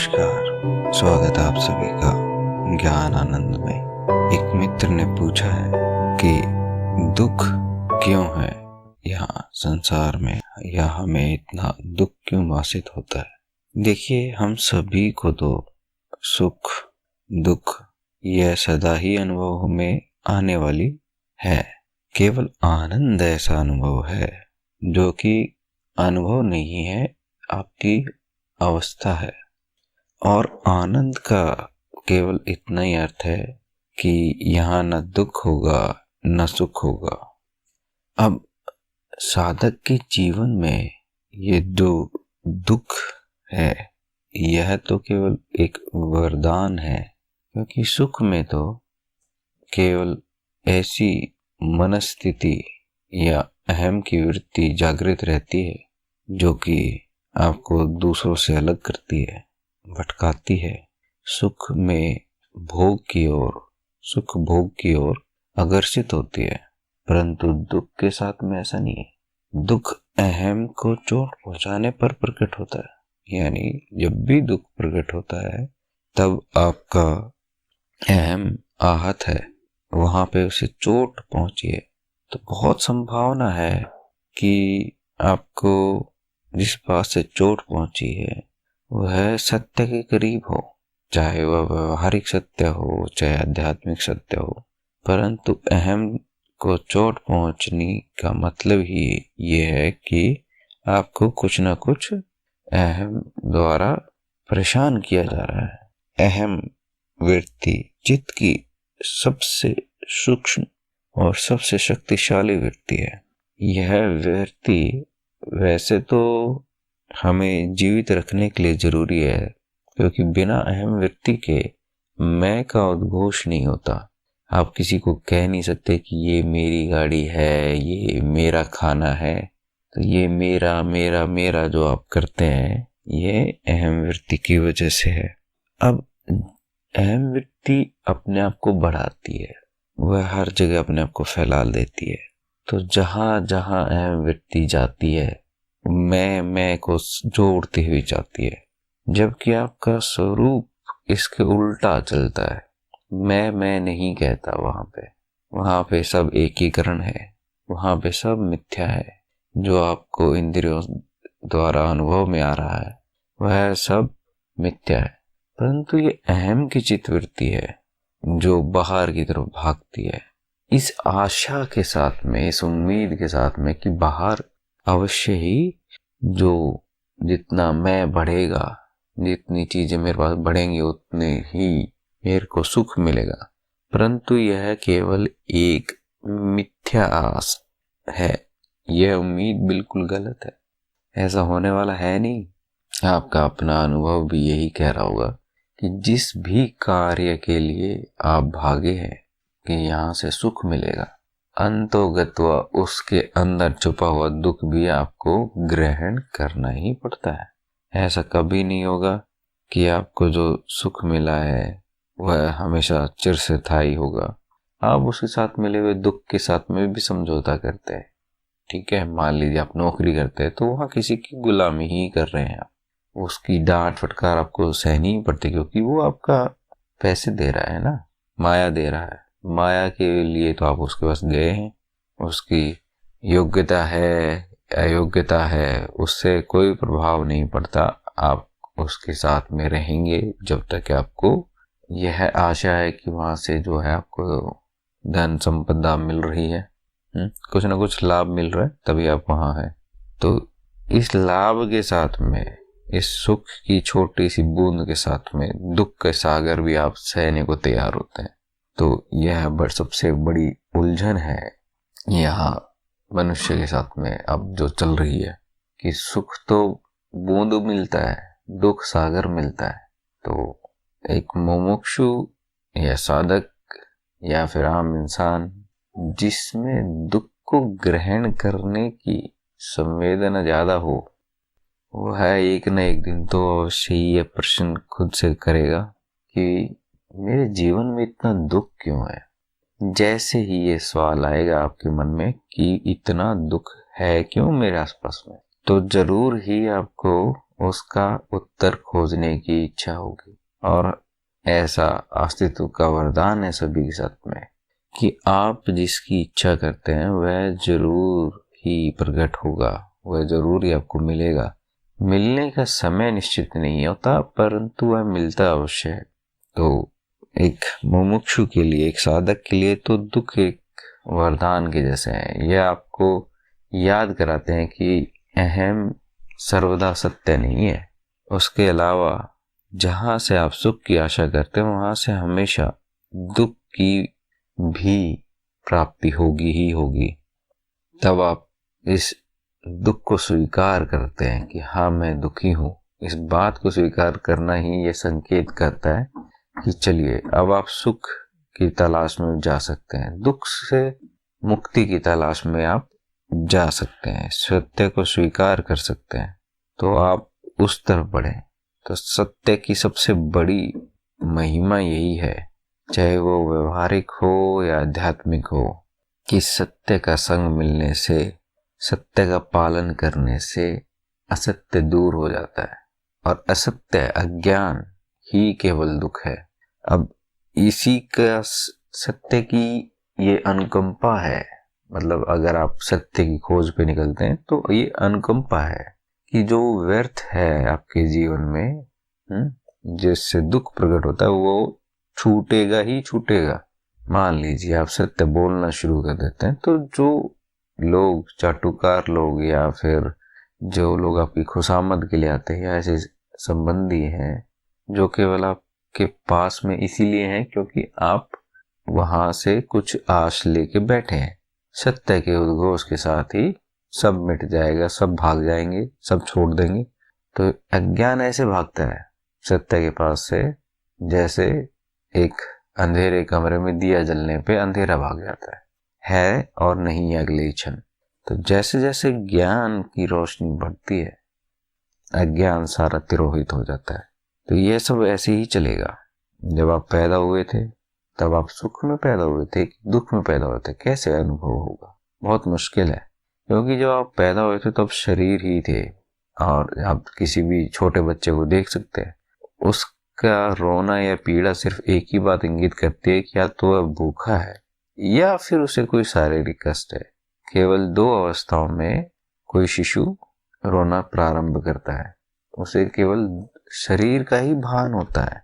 नमस्कार, स्वागत है आप सभी का ज्ञान आनंद में। एक मित्र ने पूछा है कि दुख क्यों है यहाँ संसार में, या हमें इतना दुख क्यों भासित होता है। देखिए, हम सभी को तो सुख दुख यह सदा ही अनुभव में आने वाली है। केवल आनंद ऐसा अनुभव है जो कि अनुभव नहीं है, आपकी अवस्था है। और आनंद का केवल इतना ही अर्थ है कि यहाँ न दुख होगा न सुख होगा। अब साधक के जीवन में ये जो दुख है यह तो केवल एक वरदान है, क्योंकि सुख में तो केवल ऐसी मनस्थिति या अहम की वृत्ति जागृत रहती है जो कि आपको दूसरों से अलग करती है, भटकाती है। सुख में सुख भोग की ओर आकर्षित होती है, परंतु दुख के साथ में ऐसा नहीं है। दुख अहम को चोट पहुंचाने पर प्रकट होता है, यानी जब भी दुख प्रकट होता है तब आपका अहम आहत है, वहां पे उसे चोट पहुंची है, तो बहुत संभावना है कि आपको जिस बात से चोट पहुंची है वह सत्य के करीब हो, चाहे वह व्यवहारिक सत्य हो चाहे आध्यात्मिक सत्य हो। परंतु अहम को चोट पहुंचने का मतलब ही ये है कि आपको कुछ न कुछ अहम द्वारा परेशान किया जा रहा है। अहम वृत्ति चित्त की सबसे सूक्ष्म और सबसे शक्तिशाली वृत्ति है। यह वृत्ति वैसे तो हमें जीवित रखने के लिए जरूरी है, क्योंकि बिना अहम वृत्ति के मैं का उद्घोष नहीं होता। आप किसी को कह नहीं सकते कि ये मेरी गाड़ी है, ये मेरा खाना है। तो ये मेरा मेरा मेरा जो आप करते हैं ये अहम वृत्ति की वजह से है। अब अहम वृत्ति अपने आप को बढ़ाती है, वह हर जगह अपने आप को फैला देती है। तो जहां जहां अहम वृत्ति जाती है मैं को जोड़ती हुई जाती है, जबकि आपका स्वरूप इसके उल्टा चलता है। मैं नहीं कहता वहां पे सब एकीकरण है, वहां पे सब मिथ्या है। जो आपको इंद्रियों द्वारा अनुभव में आ रहा है वह सब मिथ्या है, परंतु ये अहम की चित्तवृत्ति है जो बाहर की तरफ भागती है, इस आशा के साथ में, इस उम्मीद के साथ में कि बाहर अवश्य ही जो जितना मैं बढ़ेगा, जितनी चीजें मेरे पास बढ़ेंगी उतने ही मेरे को सुख मिलेगा। परंतु यह केवल एक मिथ्या आस है, यह उम्मीद बिल्कुल गलत है, ऐसा होने वाला है नहीं। आपका अपना अनुभव भी यही कह रहा होगा कि जिस भी कार्य के लिए आप भागे हैं कि यहाँ से सुख मिलेगा, अंतोगत्वा उसके अंदर छुपा हुआ दुख भी आपको ग्रहण करना ही पड़ता है। ऐसा कभी नहीं होगा कि आपको जो सुख मिला है वह हमेशा चिरस्थायी होगा। आप उसके साथ मिले हुए दुख के साथ में भी समझौता करते हैं। ठीक है, मान लीजिए आप नौकरी करते हैं तो वहां किसी की गुलामी ही कर रहे हैं आप, उसकी डांट फटकार आपको सहनी ही पड़ती, क्योंकि वो आपका पैसे दे रहा है ना, माया दे रहा है। माया के लिए तो आप उसके पास गए हैं, उसकी योग्यता है अयोग्यता है उससे कोई प्रभाव नहीं पड़ता। आप उसके साथ में रहेंगे जब तक आपको यह आशा है कि वहां से जो है आपको धन संपदा मिल रही है, कुछ ना कुछ लाभ मिल रहा है, तभी आप वहां हैं। तो इस लाभ के साथ में, इस सुख की छोटी सी बूंद के साथ में दुख के सागर भी आप सहने को तैयार होते हैं। तो यह सबसे बड़ी उलझन है यहाँ मनुष्य के साथ में अब जो चल रही है, कि सुख तो बूंद मिलता है, दुख सागर मिलता है। तो एक मुमुक्षु या साधक या फिर आम इंसान जिसमें दुख को ग्रहण करने की संवेदना ज्यादा हो, वो है एक न एक दिन तो अवश्य ही यह प्रश्न खुद से करेगा कि मेरे जीवन में इतना दुख क्यों है। जैसे ही ये सवाल आएगा आपके मन में कि इतना दुख है क्यों मेरे आसपास में, तो जरूर ही आपको उसका उत्तर खोजने की इच्छा होगी। और ऐसा अस्तित्व का वरदान है सभी के साथ में कि आप जिसकी इच्छा करते हैं वह जरूर ही प्रकट होगा, वह जरूर ही आपको मिलेगा। मिलने का समय निश्चित नहीं होता, परंतु वह मिलता अवश्य है। तो एक मुमुक्षु के लिए, एक साधक के लिए तो दुख एक वरदान के जैसे हैं। यह आपको याद कराते हैं कि अहम सर्वदा सत्य नहीं है। उसके अलावा जहां से आप सुख की आशा करते हैं वहां से हमेशा दुख की भी प्राप्ति होगी ही होगी। तब आप इस दुख को स्वीकार करते हैं कि हाँ मैं दुखी हूं। इस बात को स्वीकार करना ही ये संकेत करता है कि चलिए अब आप सुख की तलाश में जा सकते हैं, दुख से मुक्ति की तलाश में आप जा सकते हैं, सत्य को स्वीकार कर सकते हैं। तो आप उस तरफ बढ़े। तो सत्य की सबसे बड़ी महिमा यही है, चाहे वो व्यवहारिक हो या आध्यात्मिक हो, कि सत्य का संग मिलने से, सत्य का पालन करने से असत्य दूर हो जाता है और असत्य अज्ञान ही केवल दुख है। अब इसी का सत्य की ये अनुकंपा है। मतलब अगर आप सत्य की खोज पे निकलते हैं तो ये अनुकंपा है कि जो व्यर्थ है आपके जीवन में, जिससे दुख प्रकट होता है, वो छूटेगा ही छूटेगा। मान लीजिए आप सत्य बोलना शुरू कर देते हैं तो जो लोग चाटुकार लोग या फिर जो लोग आपकी खुशामद के लिए आते हैं या ऐसे संबंधी हैं जो केवल आपके पास में इसीलिए हैं क्योंकि आप वहां से कुछ आश लेके बैठे हैं, सत्य के उद्घोष के साथ ही सब मिट जाएगा, सब भाग जाएंगे, सब छोड़ देंगे। तो अज्ञान ऐसे भागता है सत्य के पास से जैसे एक अंधेरे कमरे में दिया जलने पे अंधेरा भाग जाता है और नहीं अगले क्षण। तो जैसे जैसे ज्ञान की रोशनी बढ़ती है अज्ञान सारा तिरोहित हो जाता है। तो ये सब ऐसे ही चलेगा। जब आप पैदा हुए थे तब आप सुख में पैदा हुए थे, दुख में पैदा हुए थे, कैसे अनुभव होगा? बहुत मुश्किल है, क्योंकि जब आप पैदा हुए थे तब शरीर ही थे। और आप किसी भी छोटे बच्चे को देख सकते हैं, उसका रोना या पीड़ा सिर्फ एक ही बात इंगित करती है कि या तो वह भूखा है या फिर उसे कोई शारीरिक कष्ट है। केवल दो अवस्थाओं में कोई शिशु रोना प्रारंभ करता है, उसे केवल शरीर का ही भान होता है,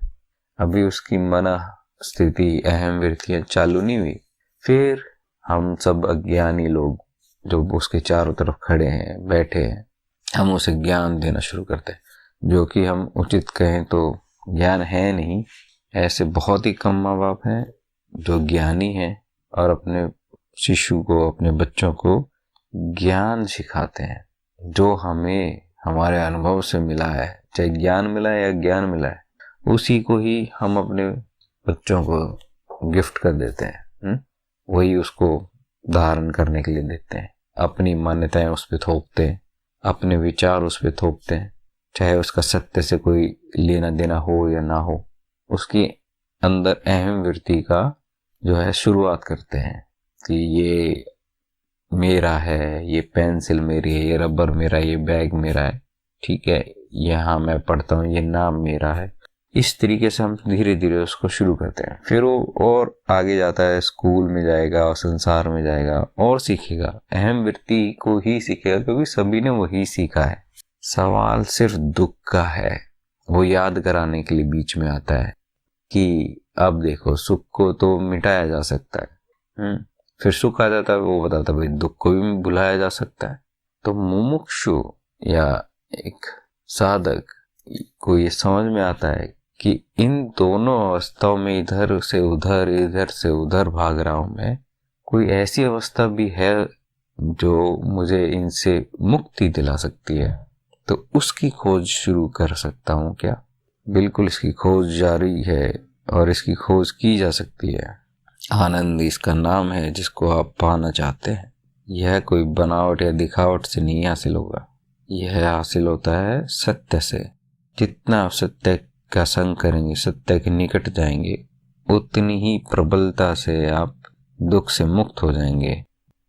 अभी उसकी मन स्थिति अहम वृत्तियां चालू नहीं हुई। फिर हम सब अज्ञानी लोग जो उसके चारों तरफ खड़े हैं, बैठे हैं, हम उसे ज्ञान देना शुरू करते हैं, जो कि हम उचित कहें तो ज्ञान है नहीं। ऐसे बहुत ही कम माँ बाप हैं जो ज्ञानी हैं और अपने शिशु को, अपने बच्चों को ज्ञान सिखाते हैं जो हमें हमारे अनुभव से मिला है। चाहे ज्ञान मिला है या ज्ञान मिला है, उसी को ही हम अपने बच्चों को गिफ्ट कर देते हैं। वही उसको धारण करने के लिए देते हैं, अपनी मान्यताएं उस पर थोपते हैं, अपने विचार उस पर थोपते हैं, चाहे उसका सत्य से कोई लेना देना हो या ना हो। उसकी अंदर अहम वृत्ति का जो है शुरुआत करते हैं कि ये मेरा है, ये पेंसिल मेरी है, ये रबर मेरा, ये बैग मेरा है, ठीक है, यहाँ मैं पढ़ता हूँ, ये नाम मेरा है। इस तरीके से हम धीरे धीरे उसको शुरू करते हैं। फिर वो और आगे जाता है, स्कूल में जाएगा और संसार में जाएगा और सीखेगा, अहम वृत्ति को ही सीखेगा, क्योंकि सभी ने वही सीखा है। सवाल सिर्फ दुख का है, वो याद कराने के लिए बीच में आता है कि अब देखो सुख को तो मिटाया जा सकता है। फिर सुख आ जाता है, वो बताता है भाई दुख को भी भुलाया जा सकता है। तो मुमुक्षु या एक साधक को ये समझ में आता है कि इन दोनों अवस्थाओं में इधर से उधर भाग रहा हूं मैं, कोई ऐसी अवस्था भी है जो मुझे इनसे मुक्ति दिला सकती है, तो उसकी खोज शुरू कर सकता हूं क्या? बिल्कुल, इसकी खोज जारी है और इसकी खोज की जा सकती है। आनंद इसका नाम है जिसको आप पाना चाहते हैं। यह कोई बनावट या दिखावट से नहीं हासिल होगा, यह हासिल होता है सत्य से। जितना आप सत्य का संग करेंगे, सत्य के निकट जाएंगे, उतनी ही प्रबलता से आप दुख से मुक्त हो जाएंगे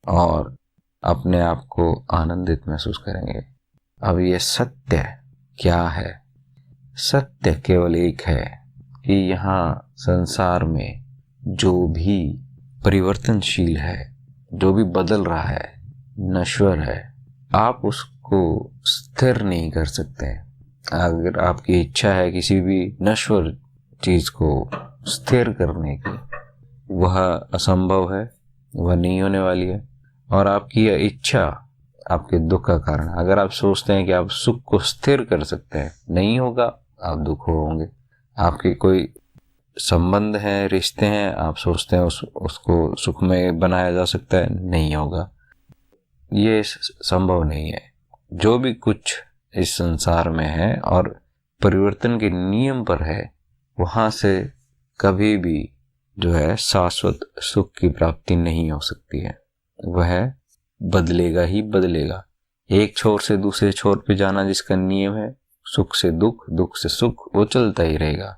और अपने आप को आनंदित महसूस करेंगे। अब ये सत्य क्या है? सत्य केवल एक है कि यहाँ संसार में जो भी परिवर्तनशील है, जो भी बदल रहा है, नश्वर है, आप उसको स्थिर नहीं कर सकते। अगर आपकी इच्छा है किसी भी नश्वर चीज को स्थिर करने की, वह असंभव है, वह नहीं होने वाली है। और आपकी यह इच्छा आपके दुख का कारण। अगर आप सोचते हैं कि आप सुख को स्थिर कर सकते हैं, नहीं होगा, आप दुख होंगे। आपके कोई संबंध है, रिश्ते हैं, आप सोचते हैं उसको सुख में बनाया जा सकता है, नहीं होगा, ये संभव नहीं है। जो भी कुछ इस संसार में है और परिवर्तन के नियम पर है, वहां से कभी भी जो है शाश्वत सुख की प्राप्ति नहीं हो सकती है। वह बदलेगा ही बदलेगा। एक छोर से दूसरे छोर पे जाना जिसका नियम है, सुख से दुख, दुख से सुख, वो चलता ही रहेगा।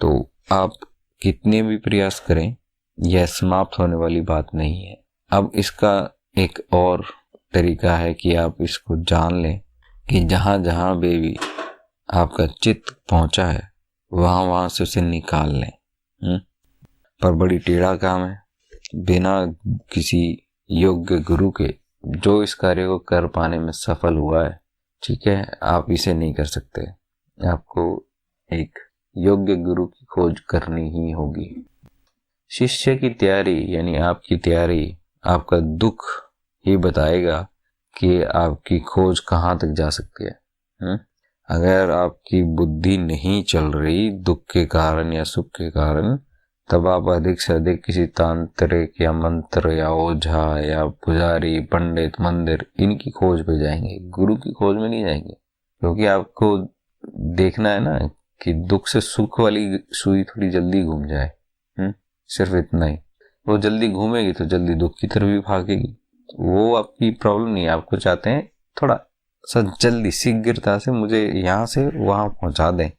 तो आप कितने भी प्रयास करें, यह समाप्त होने वाली बात नहीं है। अब इसका एक और तरीका है कि आप इसको जान लें कि जहां जहां भी आपका चित्त पहुंचा है, वहां वहां से उसे निकाल लें। पर बड़ी टेढ़ा काम है। बिना किसी योग्य गुरु के जो इस कार्य को कर पाने में सफल हुआ है, ठीक है, आप इसे नहीं कर सकते। आपको एक योग्य गुरु की खोज करनी ही होगी। शिष्य की तैयारी यानी आपकी तैयारी, आपका दुख ही बताएगा कि आपकी खोज कहाँ तक जा सकती है। अगर आपकी बुद्धि नहीं चल रही दुख के कारण या सुख के कारण, तब आप अधिक से अधिक किसी तांत्रिक या मंत्र या ओझा या पुजारी, पंडित, मंदिर, इनकी खोज पे जाएंगे, गुरु की खोज में नहीं जाएंगे। क्योंकि आपको देखना है ना कि दुख से सुख वाली सुई थोड़ी जल्दी घूम जाए। सिर्फ इतना ही। वो जल्दी घूमेगी तो जल्दी दुख की तरफ भी भागेगी। वो आपकी प्रॉब्लम नहीं है। आपको चाहते हैं थोड़ा सा जल्दी शीघ्रता से मुझे यहाँ से वहां पहुंचा दें।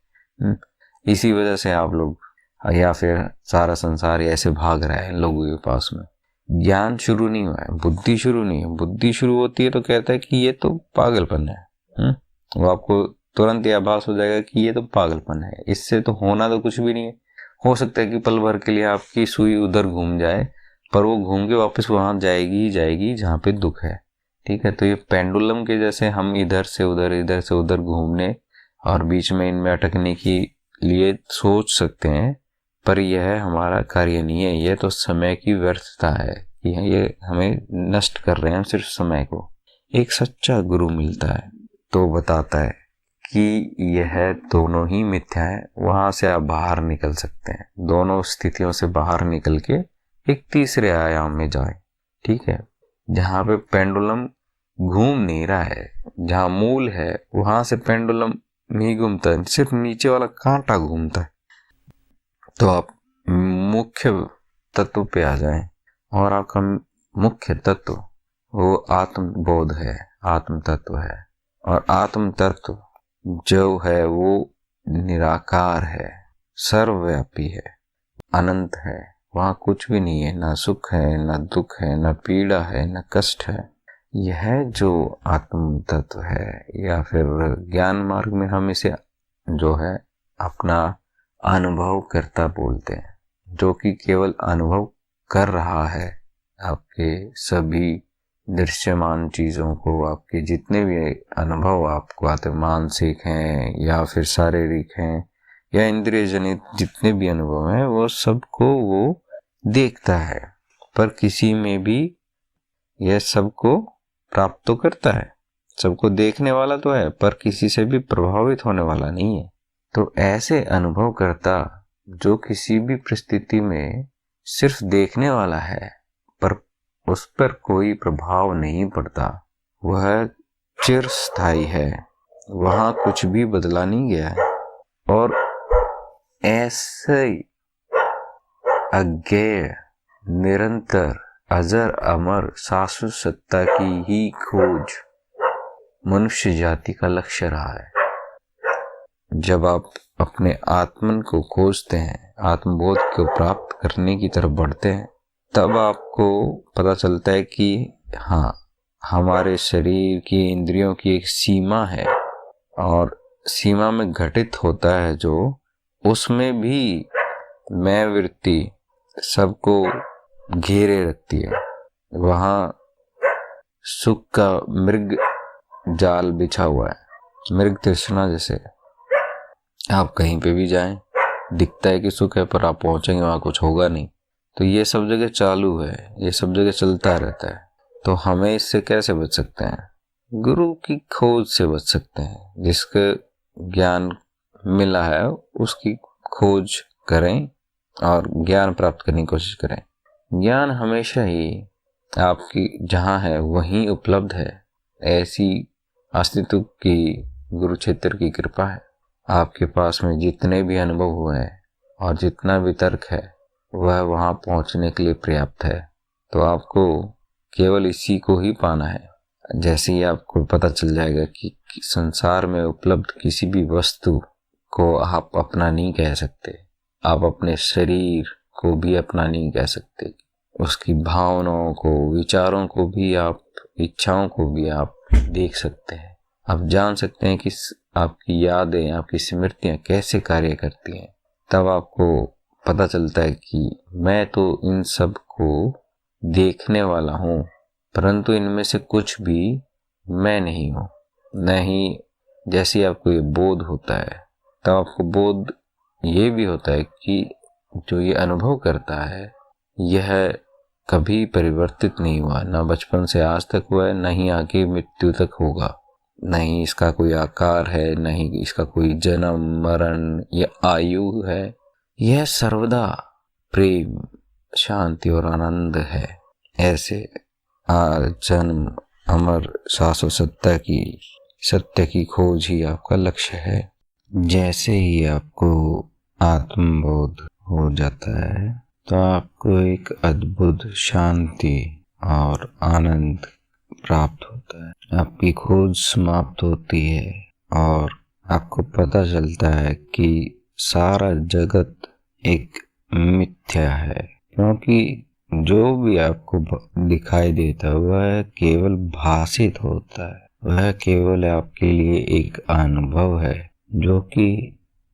इसी वजह से आप लोग या फिर सारा संसार ऐसे भाग रहा है लोगों के पास में। ज्ञान शुरू नहीं हुआ है, बुद्धि शुरू नहीं है। बुद्धि शुरू होती है तो कहता है कि ये तो पागलपन है। वो आपको तुरंत ये आभास हो जाएगा कि ये तो पागलपन है, इससे तो होना तो कुछ भी नहीं है। हो सकता है कि पल भर के लिए आपकी सुई उधर घूम जाए, पर वो घूम के वापस वहां जाएगी ही जाएगी जहाँ पे दुख है। ठीक है, तो ये पेंडुलम के जैसे हम इधर से उधर घूमने और बीच में इनमें अटकने के लिए सोच सकते हैं, पर यह हमारा कार्य नहीं है। यह तो समय की व्यर्थता है कि ये हमें नष्ट कर रहे हैं सिर्फ समय को। एक सच्चा गुरु मिलता है तो बताता है कि यह दोनों ही मिथ्या है, वहां से आप बाहर निकल सकते हैं। दोनों स्थितियों से बाहर निकल के एक तीसरे आयाम में जाएं। ठीक है, जहां पे पेंडुलम घूम नहीं रहा है, जहां मूल है, वहां से पेंडुलम नहीं घूमता है, सिर्फ नीचे वाला कांटा घूमता है। तो आप मुख्य तत्व पे आ जाएं, और आपका मुख्य तत्व वो आत्मबोध है, आत्म तत्व है। और आत्म तत्व जो है वो निराकार है, सर्वव्यापी है, अनंत है। वहां कुछ भी नहीं है, ना सुख है, ना दुख है, ना पीड़ा है, ना कष्ट है। यह जो आत्म तत्व है, या फिर ज्ञान मार्ग में हम इसे जो है अपना अनुभव करता बोलते हैं, जो कि केवल अनुभव कर रहा है आपके सभी दृश्यमान चीजों को। आपके जितने भी अनुभव आपको आते, मानसिक हैं या फिर शारीरिक हैं या इंद्रिय जनित जितने भी अनुभव हैं, वो सबको वो देखता है, पर किसी में भी यह सबको प्राप्त तो करता है। सबको देखने वाला तो है, पर किसी से भी प्रभावित होने वाला नहीं है। तो ऐसे अनुभव करता जो किसी भी परिस्थिति में सिर्फ देखने वाला है, पर उस पर कोई प्रभाव नहीं पड़ता, वह चिरस्थायी है, वहां कुछ भी बदला नहीं गया है। और ऐसे अज्ञेय, निरंतर, अजर अमर शाश्वत सत्ता की ही खोज मनुष्य जाति का लक्ष्य रहा है। जब आप अपने आत्मन को खोजते हैं, आत्मबोध को प्राप्त करने की तरफ बढ़ते हैं, तब आपको पता चलता है कि हाँ, हमारे शरीर की, इंद्रियों की एक सीमा है, और सीमा में घटित होता है जो, उसमें भी मैं वृत्ति सबको घेरे रखती है। वहाँ सुख का मृग जाल बिछा हुआ है, मृग तृष्णा जैसे। आप कहीं पे भी जाएं, दिखता है कि सुख है, पर आप पहुंचेंगे वहां कुछ होगा नहीं। तो ये सब जगह चालू है, ये सब जगह चलता रहता है। तो हमें इससे कैसे बच सकते हैं? गुरु की खोज से बच सकते हैं। जिसके ज्ञान मिला है उसकी खोज करें और ज्ञान प्राप्त करने की कोशिश करें। ज्ञान हमेशा ही आपकी जहाँ है वहीं उपलब्ध है, ऐसी अस्तित्व की गुरु क्षेत्र की कृपा है। आपके पास में जितने भी अनुभव हुए हैं और जितना भी तर्क है वह वहाँ पहुँचने के लिए पर्याप्त है। तो आपको केवल इसी को ही पाना है। जैसे ही आपको पता चल जाएगा कि संसार में उपलब्ध किसी भी वस्तु को आप अपना नहीं कह सकते, आप अपने शरीर को भी अपना नहीं कह सकते, उसकी भावनाओं को, विचारों को भी, आप इच्छाओं को भी आप देख सकते हैं। आप जान सकते हैं कि आपकी यादें, आपकी स्मृतियां कैसे कार्य करती हैं। तब आपको पता चलता है कि मैं तो इन सब को देखने वाला हूँ, परंतु इनमें से कुछ भी मैं नहीं हूँ। नहीं, जैसे आपको ये बोध होता है तब आपको बोध ये भी होता है कि जो ये अनुभव करता है यह कभी परिवर्तित नहीं हुआ, ना बचपन से आज तक हुआ है, ना ही आगे मृत्यु तक होगा। नहीं इसका कोई आकार है, नहीं इसका कोई जन्म मरण या आयु है। यह सर्वदा प्रेम, शांति और आनंद है। ऐसे जन्म अमर शाश्वत सत्य की खोज ही आपका लक्ष्य है। जैसे ही आपको आत्मबोध हो जाता है तो आपको एक अद्भुत शांति और आनंद प्राप्त होता है। आपकी खोज समाप्त होती है और आपको पता चलता है कि सारा जगत एक मिथ्या है, क्योंकि जो भी आपको दिखाई देता है वह केवल भासित होता है। वह केवल आपके लिए एक अनुभव है जो कि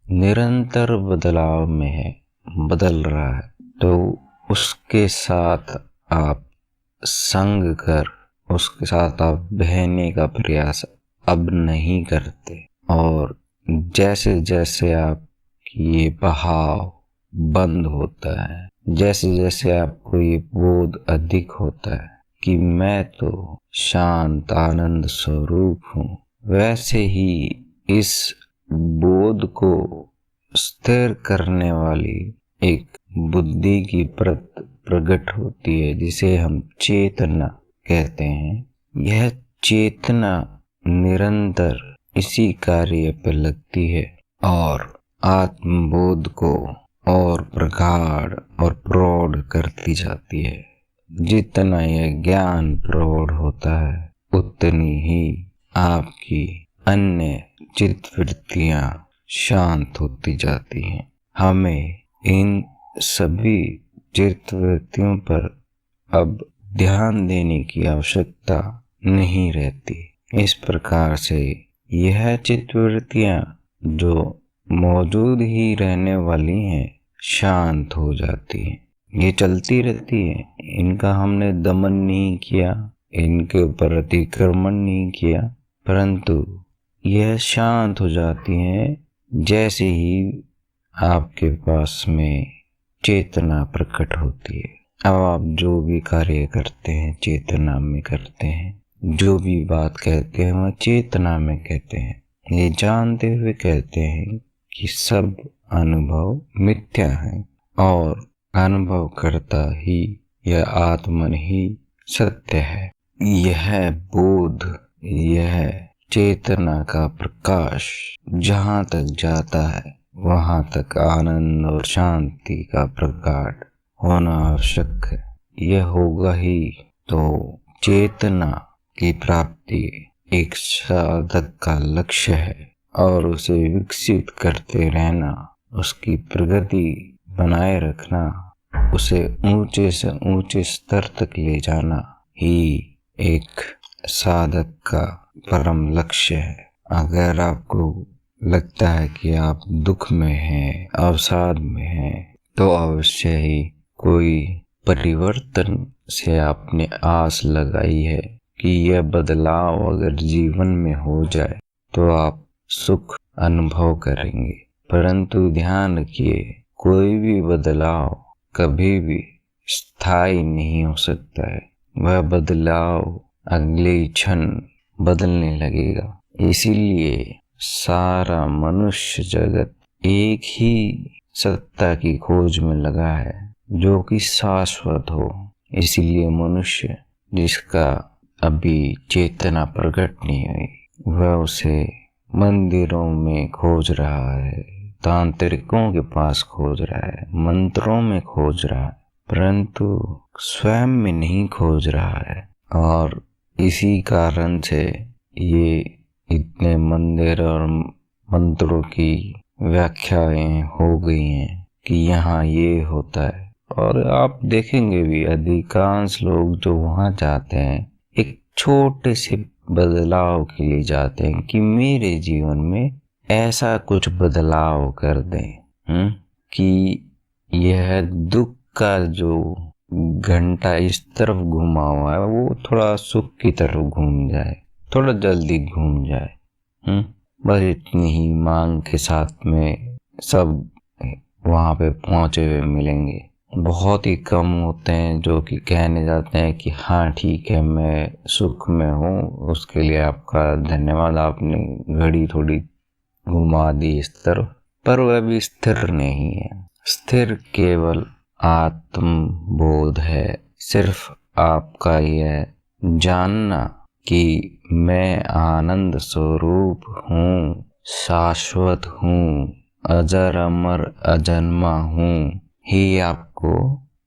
निरंतर बदलाव में है, बदल रहा है। तो उसके साथ आप संग कर, उसके साथ आप बहने का प्रयास अब नहीं करते। और जैसे जैसे आपकी ये बहाव बंद होता है, जैसे जैसे आपको ये बोध अधिक होता है कि मैं तो शांत आनंद स्वरूप हूँ, वैसे ही इस बोध को स्थिर करने वाली एक बुद्धि की प्रकट होती है, जिसे हम चेतना कहते हैं। यह चेतना निरंतर इसी कार्य पर लगती है और आत्मबोध को और प्रगाढ़ और प्रौढ़ करती जाती है। जितना यह ज्ञान प्रौढ़ होता है उतनी ही आपकी अन्य चित्तवृत्तियां शांत होती जाती हैं। हमें इन सभी चित्तवृत्तियों पर अब ध्यान देने की आवश्यकता नहीं रहती। इस प्रकार से यह चित्तवृत्तियां जो मौजूद ही रहने वाली हैं शांत हो जाती हैं। ये चलती रहती है, इनका हमने दमन नहीं किया, इनके ऊपर अतिक्रमण नहीं किया, परंतु यह शांत हो जाती हैं जैसे ही आपके पास में चेतना प्रकट होती है। अब आप जो भी कार्य करते हैं चेतना में करते हैं, जो भी बात कहते हैं वह चेतना में कहते हैं, ये जानते हुए कहते हैं कि सब अनुभव मिथ्या है और अनुभव करता ही यह आत्मन ही सत्य है। यह बोध, यह चेतना का प्रकाश जहाँ तक जाता है वहाँ तक आनंद और शांति का प्रकाश होना आवश्यक है। यह होगा ही तो चेतना की प्राप्ति एक साधक का लक्ष्य है और उसे विकसित करते रहना, उसकी प्रगति बनाए रखना, उसे ऊंचे से ऊंचे स्तर तक ले जाना ही एक साधक का परम लक्ष्य है। अगर आपको लगता है कि आप दुख में हैं, अवसाद में हैं, तो अवश्य ही कोई परिवर्तन से आपने आस लगाई है कि यह बदलाव अगर जीवन में हो जाए तो आप सुख अनुभव करेंगे। परंतु ध्यान रखिए, कोई भी बदलाव कभी भी स्थायी नहीं हो सकता है। वह बदलाव अगले क्षण बदलने लगेगा। इसीलिए सारा मनुष्य जगत एक ही सत्ता की खोज में लगा है जो कि शाश्वत हो। इसीलिए मनुष्य जिसका अभी चेतना प्रकट नहीं हुई, वह उसे मंदिरों में खोज रहा है, तांत्रिकों के पास खोज रहा है, मंत्रों में खोज रहा है, परंतु स्वयं में नहीं खोज रहा है। और इसी कारण से ये इतने मंदिर और मंत्रों की व्याख्याएं हो गई हैं कि यहाँ ये होता है। और आप देखेंगे भी अधिकांश लोग जो वहाँ जाते हैं एक छोटे से बदलाव के लिए जाते हैं कि मेरे जीवन में ऐसा कुछ बदलाव कर दें कि यह दुख का जो घंटा इस तरफ घुमा हुआ है वो थोड़ा सुख की तरफ घूम जाए, थोड़ा जल्दी घूम जाए। बस इतनी ही मांग के साथ में सब वहाँ पे पहुँचे हुए मिलेंगे। बहुत ही कम होते हैं जो कि कहने जाते हैं कि हाँ ठीक है, मैं सुख में हूँ, उसके लिए आपका धन्यवाद, आपने घड़ी थोड़ी घुमा दी इस तरफ। पर वह भी स्थिर नहीं है। स्थिर केवल आत्म बोध है। सिर्फ आपका यह जानना कि मैं आनंद स्वरूप हूँ, शाश्वत हूँ, अजर अमर अजन्मा हूँ, ही आपको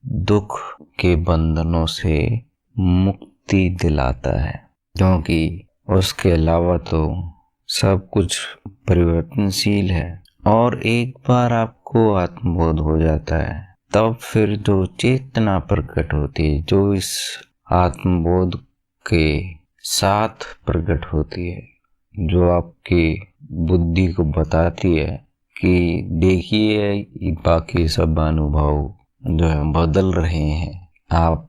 दुख के बंधनों से मुक्ति दिलाता है। क्योंकि उसके अलावा तो सब कुछ परिवर्तनशील है। और एक बार आपको आत्मबोध हो जाता है तब फिर जो चेतना प्रकट होती है, जो इस आत्मबोध के साथ प्रकट होती है, जो आपकी बुद्धि को बताती है कि देखिए बाकी सब अनुभव जो है बदल रहे हैं, आप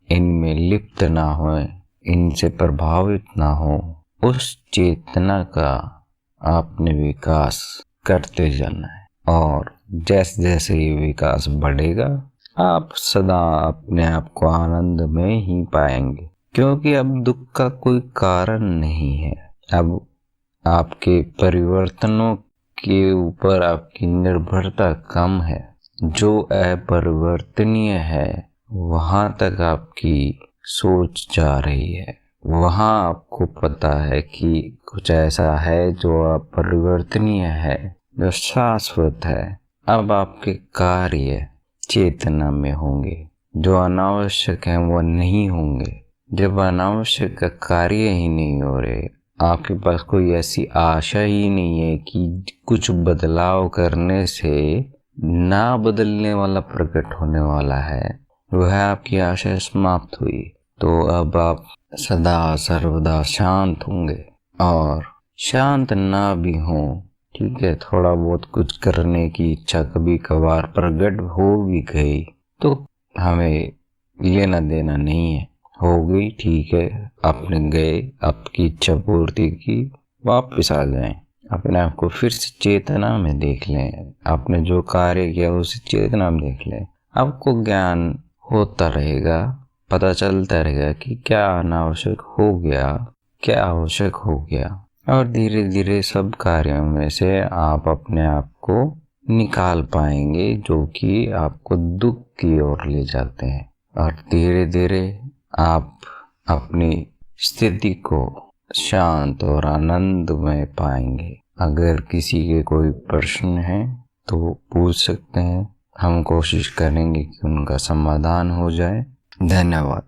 इनमें लिप्त ना हो, इनसे प्रभावित ना हो, उस चेतना का आपने विकास करते जाना है। और जैसे जैसे ये विकास बढ़ेगा आप सदा अपने आप को आनंद में ही पाएंगे। क्योंकि अब दुख का कोई कारण नहीं है। अब आपके परिवर्तनों के ऊपर आपकी निर्भरता कम है। जो अपरिवर्तनीय है वहां तक आपकी सोच जा रही है। वहां आपको पता है कि कुछ ऐसा है जो अपरिवर्तनीय है, जो शाश्वत है। अब आपके कार्य चेतना में होंगे, जो अनावश्यक है वो नहीं होंगे। जब अनावश्यक का कार्य ही नहीं हो रहे, आपके पास कोई ऐसी आशा ही नहीं है कि कुछ बदलाव करने से ना बदलने वाला प्रकट होने वाला है, वह आपकी आशा समाप्त हुई। तो अब आप सदा सर्वदा शांत होंगे। और शांत ना भी हो, ठीक है, थोड़ा बहुत कुछ करने की इच्छा कभी कभार प्रकट हो भी गई तो हमें लेना देना नहीं है। हो गई ठीक है, आपने गए, आपकी इच्छा पूर्ति की, वापस आ जाएं। अपने आप को फिर से चेतना में देख लें। आपने जो कार्य किया उसे चेतना में देख लें। आपको ज्ञान होता रहेगा, पता चलता रहेगा कि क्या अनावश्यक हो गया, क्या आवश्यक हो गया। और धीरे धीरे सब कार्यों में से आप अपने आप को निकाल पाएंगे जो कि आपको दुख की ओर ले जाते हैं। और धीरे धीरे आप अपनी स्थिति को शांत और आनंद में पाएंगे। अगर किसी के कोई प्रश्न है तो पूछ सकते हैं, हम कोशिश करेंगे कि उनका समाधान हो जाए। धन्यवाद।